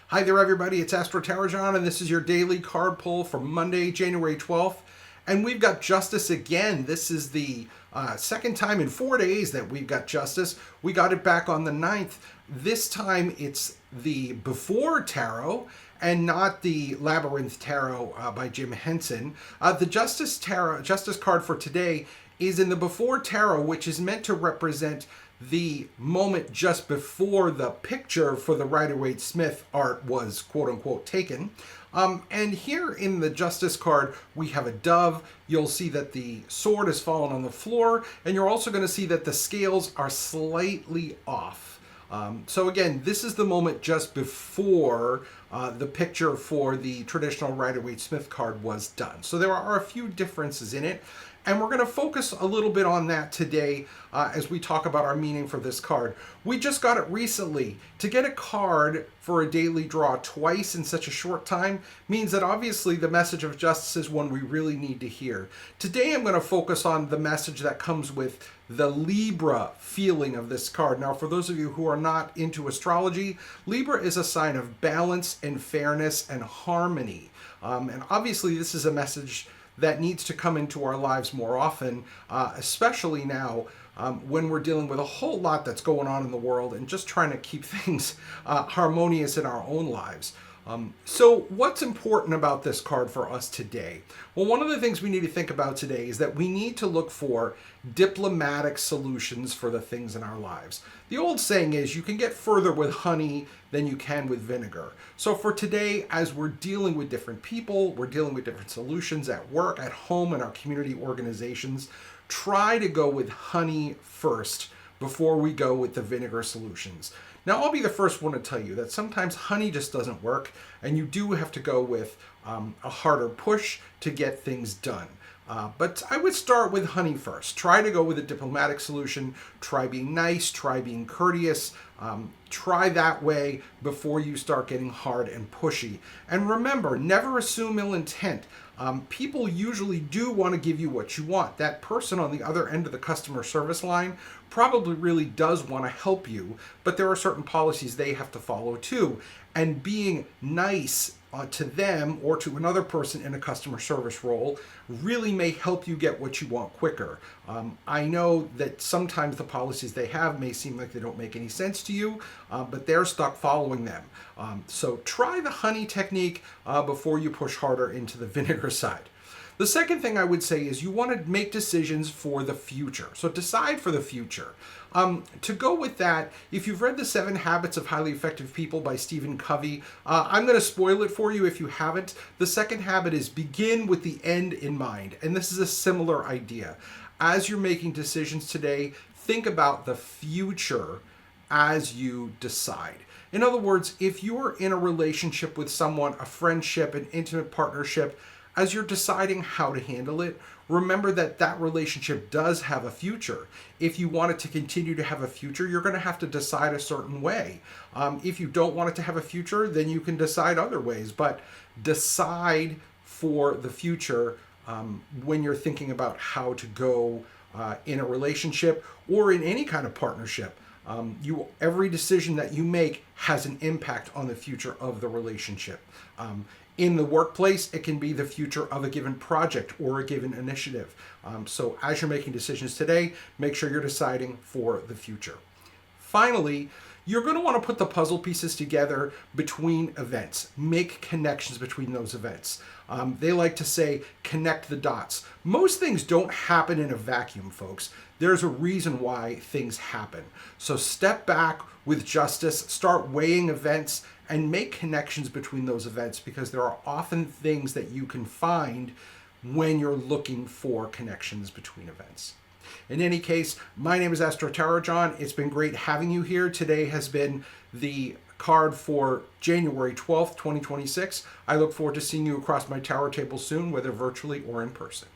Hi there, everybody. It's AstroTarotJohn, and this is your daily card pull for Monday, January 12th. And we've got Justice again. This is the second time in 4 days that we've got Justice. We got it back on the 9th. This time it's the Before Tarot and not the Labyrinth Tarot by Jim Henson. The Justice card for today is in the Before Tarot, which is meant to represent the moment just before the picture for the Rider-Waite-Smith art was quote-unquote taken. And here in the Justice card, we have a dove. You'll see that the sword has fallen on the floor, and you're also going to see that the scales are slightly off. So again, this is the moment just before the picture for the traditional Rider-Waite-Smith card was done. So there are a few differences in it. And we're going to focus a little bit on that today as we talk about our meaning for this card. We just got it recently. To get a card for a daily draw twice in such a short time means that obviously the message of justice is one we really need to hear. Today I'm going to focus on the message that comes with the Libra feeling of this card. Now, for those of you who are not into astrology, Libra is a sign of balance and fairness and harmony. And obviously this is a message that needs to come into our lives more often, especially now when we're dealing with a whole lot that's going on in the world and just trying to keep things harmonious in our own lives. So what's important about this card for us today? Well, one of the things we need to think about today is that we need to look for diplomatic solutions for the things in our lives. The old saying is you can get further with honey than you can with vinegar. So for today, as we're dealing with different people, we're dealing with different solutions at work, at home, in our community organizations, try to go with honey first before we go with the vinegar solutions. Now, I'll be the first one to tell you that sometimes honey just doesn't work, and you do have to go with a harder push to get things done. But I would start with honey first. Try to go with a diplomatic solution. Try being nice. Try being courteous. Try that way before you start getting hard and pushy. And remember, never assume ill intent. People usually do want to give you what you want. That person on the other end of the customer service line probably really does want to help you, but there are certain policies they have to follow too. And being nice to them or to another person in a customer service role really may help you get what you want quicker. I know that sometimes the policies they have may seem like they don't make any sense to you, but they're stuck following them. So try the honey technique before you push harder into the vinegar side. The second thing I would say is you want to make decisions for the future. So decide for the future. To go with that, if you've read The 7 Habits of Highly Effective People by Stephen Covey, I'm going to spoil it for you if you haven't. The second habit is begin with the end in mind. And this is a similar idea. As you're making decisions today, think about the future as you decide. In other words, if you're in a relationship with someone, a friendship, an intimate partnership, as you're deciding how to handle it, remember that that relationship does have a future. If you want it to continue to have a future, you're going to have to decide a certain way. If you don't want it to have a future, then you can decide other ways. But decide for the future when you're thinking about how to go in a relationship or in any kind of partnership. Every decision that you make has an impact on the future of the relationship. In the workplace, it can be the future of a given project or a given initiative. So as you're making decisions today, make sure you're deciding for the future. Finally, you're going to want to put the puzzle pieces together between events. Make connections between those events. They like to say, connect the dots. Most things don't happen in a vacuum, folks. There's a reason why things happen. So step back with justice, start weighing events, and make connections between those events because there are often things that you can find when you're looking for connections between events. In any case, my name is AstroTarotJohn. It's been great having you here. Today has been the card for January 12th, 2026. I look forward to seeing you across my tarot table soon, whether virtually or in person.